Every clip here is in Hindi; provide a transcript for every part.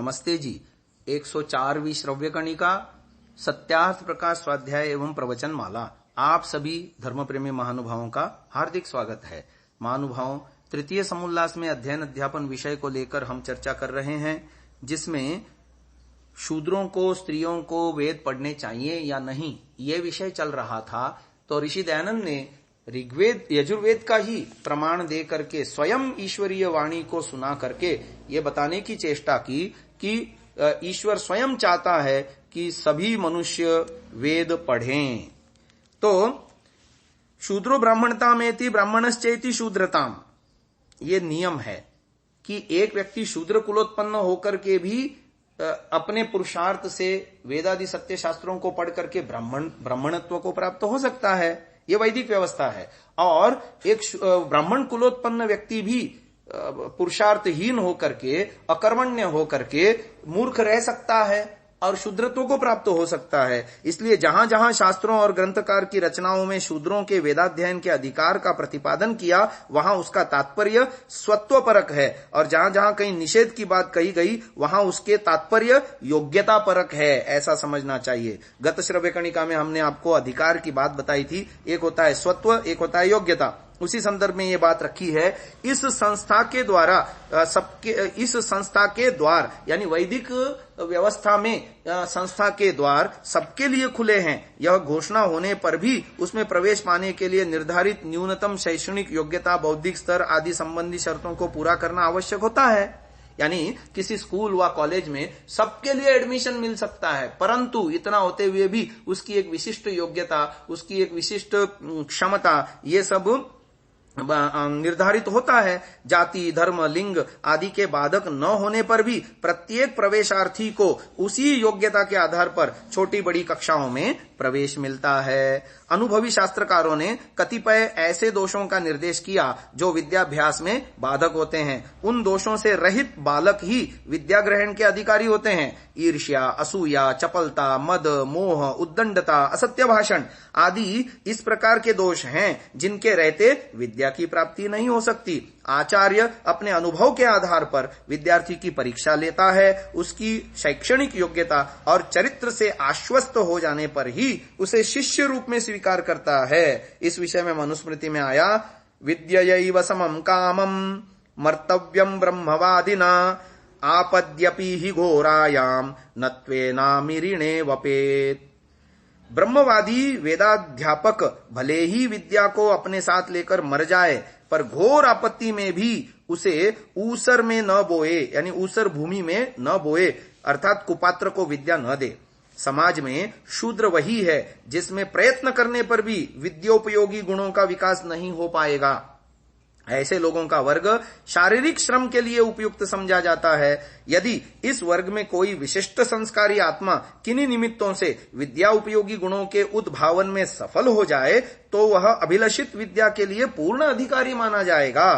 नमस्ते जी। 104वीं श्रव्यकणिका सत्यार्थ प्रकाश स्वाध्याय एवं प्रवचन माला। आप सभी धर्म प्रेमी महानुभावों का हार्दिक स्वागत है। महानुभावों, तृतीय समुल्लास में अध्ययन अध्यापन विषय को लेकर हम चर्चा कर रहे हैं, जिसमें शूद्रों को, स्त्रियों को वेद पढ़ने चाहिए या नहीं, ये विषय चल रहा था। तो ऋषि दयानंद ने ऋग्वेद यजुर्वेद का ही प्रमाण दे करके स्वयं ईश्वरीय वाणी को सुना करके ये बताने की चेष्टा की कि ईश्वर स्वयं चाहता है कि सभी मनुष्य वेद पढ़ें। तो शूद्रो ब्राह्मणता में थी, ब्राह्मणश्चेति शूद्रताम, ये नियम है कि एक व्यक्ति शूद्र कुलोत्पन्न होकर के भी अपने पुरुषार्थ से वेदादि सत्य शास्त्रों को पढ़ करके ब्राह्मणत्व को प्राप्त हो सकता है। ये वैदिक व्यवस्था है। और एक ब्राह्मण कुलोत्पन्न व्यक्ति भी पुरुषार्थहीन होकर के, अकर्मण्य होकर के मूर्ख रह सकता है और शूद्रत्व को प्राप्त हो सकता है। इसलिए जहां जहां शास्त्रों और ग्रंथकार की रचनाओं में शूद्रों के वेदाध्ययन के अधिकार का प्रतिपादन किया, वहां उसका तात्पर्य स्वत्वपरक है, और जहां जहां कहीं निषेध की बात कही गई वहां उसके तात्पर्य योग्यता परक है, ऐसा समझना चाहिए। गत श्रव्यकणिका में हमने आपको अधिकार की बात बताई थी। एक होता है स्वत्व, एक होता है योग्यता। उसी संदर्भ में ये बात रखी है। इस संस्था के द्वार यानी वैदिक व्यवस्था में संस्था के द्वार सबके लिए खुले हैं। यह घोषणा होने पर भी उसमें प्रवेश पाने के लिए निर्धारित न्यूनतम शैक्षणिक योग्यता, बौद्धिक स्तर आदि संबंधी शर्तों को पूरा करना आवश्यक होता है। यानी किसी स्कूल व कॉलेज में सबके लिए एडमिशन मिल सकता है, परंतु इतना होते हुए भी उसकी एक विशिष्ट योग्यता, उसकी एक विशिष्ट क्षमता, ये सब निर्धारित होता है। जाति, धर्म, लिंग आदि के बाधक न होने पर भी प्रत्येक प्रवेशार्थी को उसी योग्यता के आधार पर छोटी बड़ी कक्षाओं में प्रवेश मिलता है। अनुभवी शास्त्रकारों ने कतिपय ऐसे दोषों का निर्देश किया जो विद्याभ्यास में बाधक होते हैं। उन दोषों से रहित बालक ही विद्या ग्रहण के अधिकारी होते हैं। ईर्ष्या, असूया, चपलता, मद, मोह, उद्दंडता, असत्य भाषण आदि इस प्रकार के दोष हैं जिनके रहते विद्या की प्राप्ति नहीं हो सकती। आचार्य अपने अनुभव के आधार पर विद्यार्थी की परीक्षा लेता है। उसकी शैक्षणिक योग्यता और चरित्र से आश्वस्त हो जाने पर ही उसे शिष्य रूप में स्वीकार करता है। इस विषय में मनुस्मृति में आया, विद्ययैव समं कामं मर्तव्यं ब्रह्मवादिना आपद्यपि हि घोरायाम नत्वेनामिरिणे वपेत। ब्रह्मवादी वेदाध्यापक भले ही विद्या को अपने साथ लेकर मर जाए, पर घोर आपत्ति में भी उसे ऊसर में न बोए, यानी ऊसर भूमि में न बोए, अर्थात कुपात्र को विद्या न दे। समाज में शूद्र वही है जिसमें प्रयत्न करने पर भी विद्योपयोगी गुणों का विकास नहीं हो पाएगा। ऐसे लोगों का वर्ग शारीरिक श्रम के लिए उपयुक्त समझा जाता है। यदि इस वर्ग में कोई विशिष्ट संस्कारी आत्मा किन्हीं निमित्तों से विद्या उपयोगी गुणों के उद्भावन में सफल हो जाए तो वह अभिलषित विद्या के लिए पूर्ण अधिकारी माना जाएगा।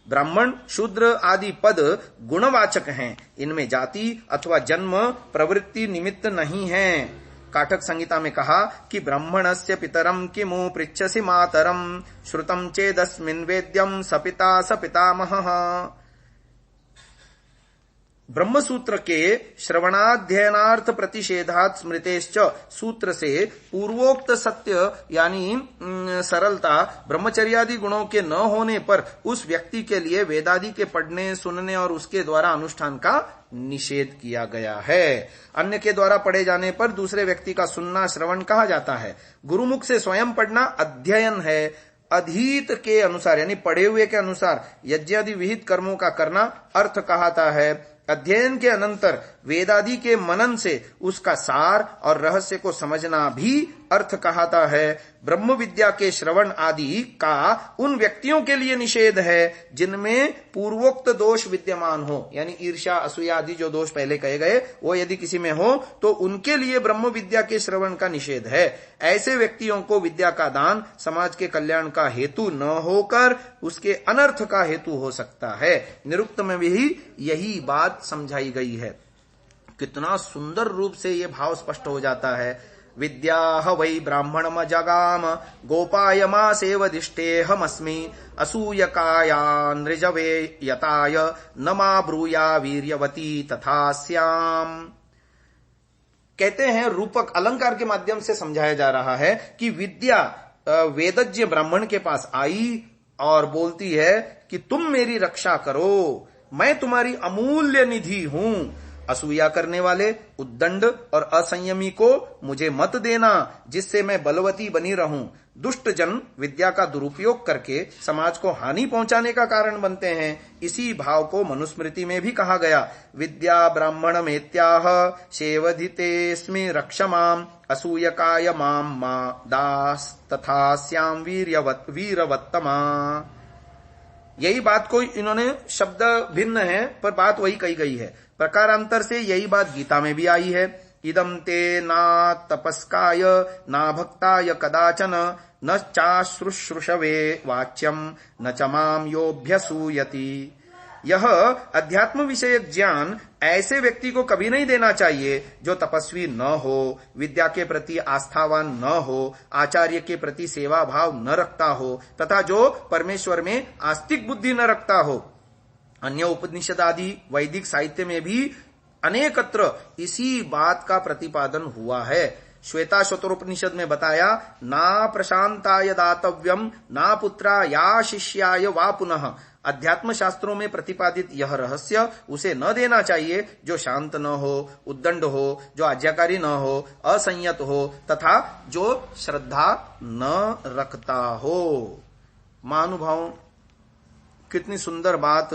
ब्राह्मण, शूद्र आदि पद गुणवाचक हैं। इनमें जाति अथवा जन्म प्रवृत्ति निमित्त नहीं है। काठक संहिता में कहा कि ब्राह्मणस्य पितरम किमु पृच्छसि मातरम श्रुतम चेदस्मिन् वेद्यम सपिता सपितामहः। ब्रह्मसूत्र के श्रवणाध्ययनार्थ प्रतिषेधात् स्मृतेश्च सूत्र से पूर्वोक्त सत्य यानी सरलता, ब्रह्मचर्यादि गुणों के न होने पर उस व्यक्ति के लिए वेदादि के पढ़ने, सुनने और उसके द्वारा अनुष्ठान का निषेध किया गया है। अन्य के द्वारा पढ़े जाने पर दूसरे व्यक्ति का सुनना श्रवण कहा जाता है। गुरुमुख से स्वयं पढ़ना अध्ययन है। अधीत के अनुसार यानी पढ़े हुए के अनुसार यज्ञादि विहित कर्मों का करना अर्थ कहता है। अध्ययन के अनंतर वेदादि के मनन से उसका सार और रहस्य को समझना भी अर्थ कहता है। ब्रह्म विद्या के श्रवण आदि का उन व्यक्तियों के लिए निषेध है जिनमें पूर्वोक्त दोष विद्यमान हो, यानी ईर्ष्या, असूया आदि जो दोष पहले कहे गए वो यदि किसी में हो तो उनके लिए ब्रह्म विद्या के श्रवण का निषेध है। ऐसे व्यक्तियों को विद्या का दान समाज के कल्याण का हेतु न होकर उसके अनर्थ का हेतु हो सकता है। निरुक्त में भी यही बात समझाई गई है। कितना सुंदर रूप से ये भाव स्पष्ट हो जाता है। विद्या वै ब्राह्मणम जगाम गोपायमासेवदिष्टेऽहमस्मि असूयकाया नृजवे यताय न मा ब्रूया वीर्यवती तथा स्याम। कहते हैं रूपक अलंकार के माध्यम से समझाया जा रहा है कि विद्या वेदज्ञ ब्राह्मण के पास आई और बोलती है कि तुम मेरी रक्षा करो, मैं तुम्हारी अमूल्य निधि हूं। असूया करने वाले, उद्दंड और असंयमी को मुझे मत देना, जिससे मैं बलवती बनी रहूं। दुष्ट जन विद्या का दुरुपयोग करके समाज को हानि पहुंचाने का कारण बनते हैं। इसी भाव को मनुस्मृति में भी कहा गया, विद्या ब्राह्मण मेत्याह सेवधितेस्मि रक्षमाम असूयकाय माम मा दास तथा श्याम वीरवत्तमा। यही बात को इन्होंने शब्द भिन्न है पर बात वही कही गई है। प्रकारांतर से यही बात गीता में भी आई है, इदम ते ना तपस्काय ना भक्ताय कदाचन न चाश्रुश्रुषवे वाच्यम न च माम योऽभ्यसूयति। यह अध्यात्म विषयक ज्ञान ऐसे व्यक्ति को कभी नहीं देना चाहिए जो तपस्वी न हो, विद्या के प्रति आस्थावान न हो, आचार्य के प्रति सेवा भाव न रखता हो तथा जो परमेश्वर में आस्तिक बुद्धि न रखता हो। अन्य उपनिषद आदि वैदिक साहित्य में भी अनेकत्र इसी बात का प्रतिपादन हुआ है। श्वेताश्वतरोपनिषद में बताया, ना प्रशांताय दातव्यम ना पुत्रा या शिष्याय वा पुनः। अध्यात्म शास्त्रों में प्रतिपादित यह रहस्य उसे न देना चाहिए जो शांत न हो, उद्दंड हो, जो आज्ञाकारी न हो, असंयत हो तथा जो श्रद्धा न रखता हो। महानुभावों, कितनी सुंदर बात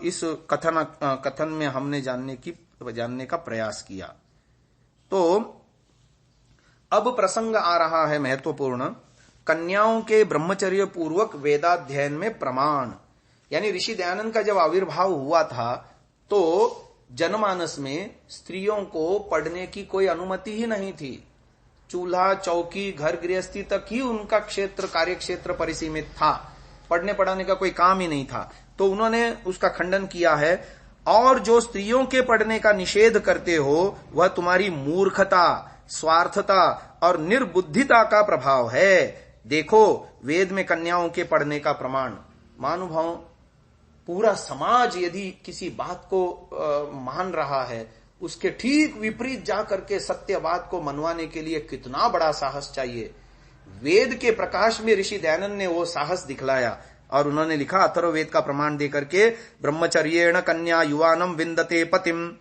इस कथन में हमने जानने का प्रयास किया। तो अब प्रसंग आ रहा है महत्वपूर्ण, कन्याओं के ब्रह्मचर्य पूर्वक वेदाध्ययन में प्रमाण। यानी ऋषि दयानंद का जब आविर्भाव हुआ था तो जनमानस में स्त्रियों को पढ़ने की कोई अनुमति ही नहीं थी। चूल्हा चौकी घर गृहस्थी तक ही उनका क्षेत्र, कार्य क्षेत्र परिसीमित था, पढ़ने पढ़ाने का कोई काम ही नहीं था। तो उन्होंने उसका खंडन किया है। और जो स्त्रियों के पढ़ने का निषेध करते हो वह तुम्हारी मूर्खता, स्वार्थता और निर्बुद्धिता का प्रभाव है। देखो वेद में कन्याओं के पढ़ने का प्रमाण। महानुभाव, पूरा समाज यदि किसी बात को मान रहा है, उसके ठीक विपरीत जाकर के सत्यवाद को मनवाने के लिए कितना बड़ा साहस चाहिए। वेद के प्रकाश में ऋषि दयानंद ने वो साहस दिखलाया और उन्होंने लिखा, अथर्ववेद का प्रमाण देकर के, ब्रह्मचर्येण कन्या युवानम विंदते पतिम।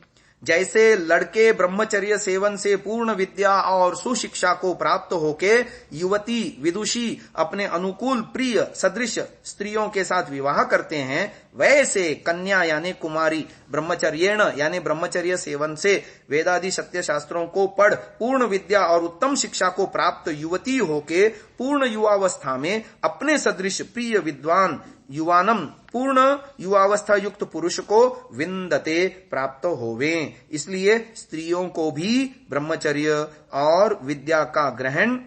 जैसे लड़के ब्रह्मचर्य सेवन से पूर्ण विद्या और सुशिक्षा को प्राप्त होके युवती विदुषी अपने अनुकूल प्रिय सदृश स्त्रियों के साथ विवाह करते हैं, वैसे कन्या यानी कुमारी ब्रह्मचर्येण यानी ब्रह्मचर्य सेवन से वेदादि सत्य शास्त्रों को पढ़ पूर्ण विद्या और उत्तम शिक्षा को प्राप्त युवती होके पूर्ण युवावस्था में अपने सदृश प्रिय विद्वान युवानम पूर्ण युवावस्था युक्त पुरुष को विंदते प्राप्त होवे। इसलिए स्त्रियों को भी ब्रह्मचर्य और विद्या का ग्रहण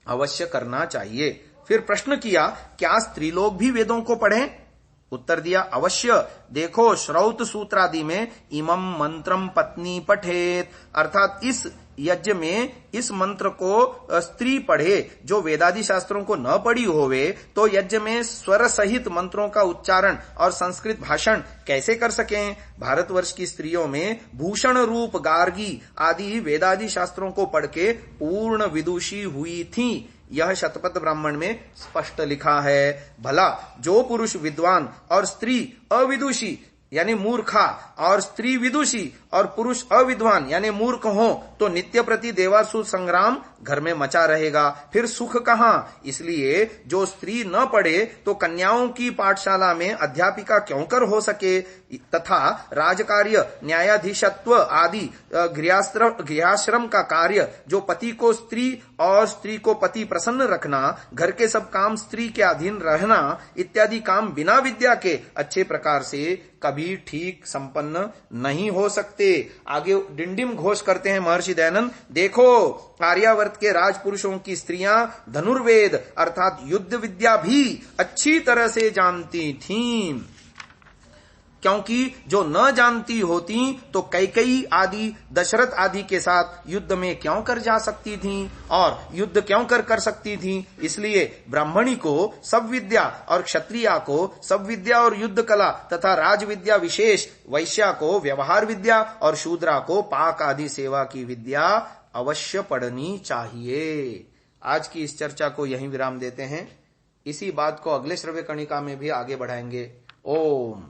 अवश्य करना चाहिए। फिर प्रश्न किया, क्या स्त्रीलोग भी वेदों को पढ़ें? उत्तर दिया, अवश्य। देखो श्रौत सूत्र आदि में इमं मंत्रम पत्नी पठेत, अर्थात इस यज्ञ में इस मंत्र को स्त्री पढ़े। जो वेदादि शास्त्रों को न पढ़ी होवे तो यज्ञ में स्वर सहित मंत्रों का उच्चारण और संस्कृत भाषण कैसे कर सकें? भारतवर्ष की स्त्रियों में भूषण रूप गार्गी आदि वेदादि शास्त्रों को पढ़ के पूर्ण विदुषी हुई थीं। यह शतपथ ब्राह्मण में स्पष्ट लिखा है। भला जो पुरुष विद्वान और स्त्री अविदुषी यानी मूर्खा और स्त्री विदुषी और पुरुष अविद्वान यानी मूर्ख हो तो नित्य प्रति देवासुर संग्राम घर में मचा रहेगा, फिर सुख कहां? इसलिए जो स्त्री न पढ़े तो कन्याओं की पाठशाला में अध्यापिका क्यों कर हो सके, तथा राजकार्य न्यायाधीशत्व आदि गृहाश्रम का कार्य जो पति को स्त्री और स्त्री को पति प्रसन्न रखना, घर के सब काम स्त्री के अधीन रहना इत्यादि काम बिना विद्या के अच्छे प्रकार से कभी ठीक संपन्न नहीं हो सकते। आगे डिंडिम घोष करते हैं महर्षि दयानंद, देखो आर्यावर्त के राजपुरुषों की स्त्रियां धनुर्वेद अर्थात युद्ध विद्या भी अच्छी तरह से जानती थीं। क्योंकि जो न जानती होती तो कैकेयी आदि दशरथ आदि के साथ युद्ध में क्यों कर जा सकती थीं और युद्ध क्यों कर सकती थीं। इसलिए ब्राह्मणी को सब विद्या और क्षत्रिया को सब विद्या और युद्ध कला तथा राज विद्या विशेष, वैश्या को व्यवहार विद्या और शूद्रा को पाक आदि सेवा की विद्या अवश्य पढ़नी चाहिए। आज की इस चर्चा को यहीं विराम देते हैं। इसी बात को अगले श्रव्य कणिका में भी आगे बढ़ाएंगे। ओम।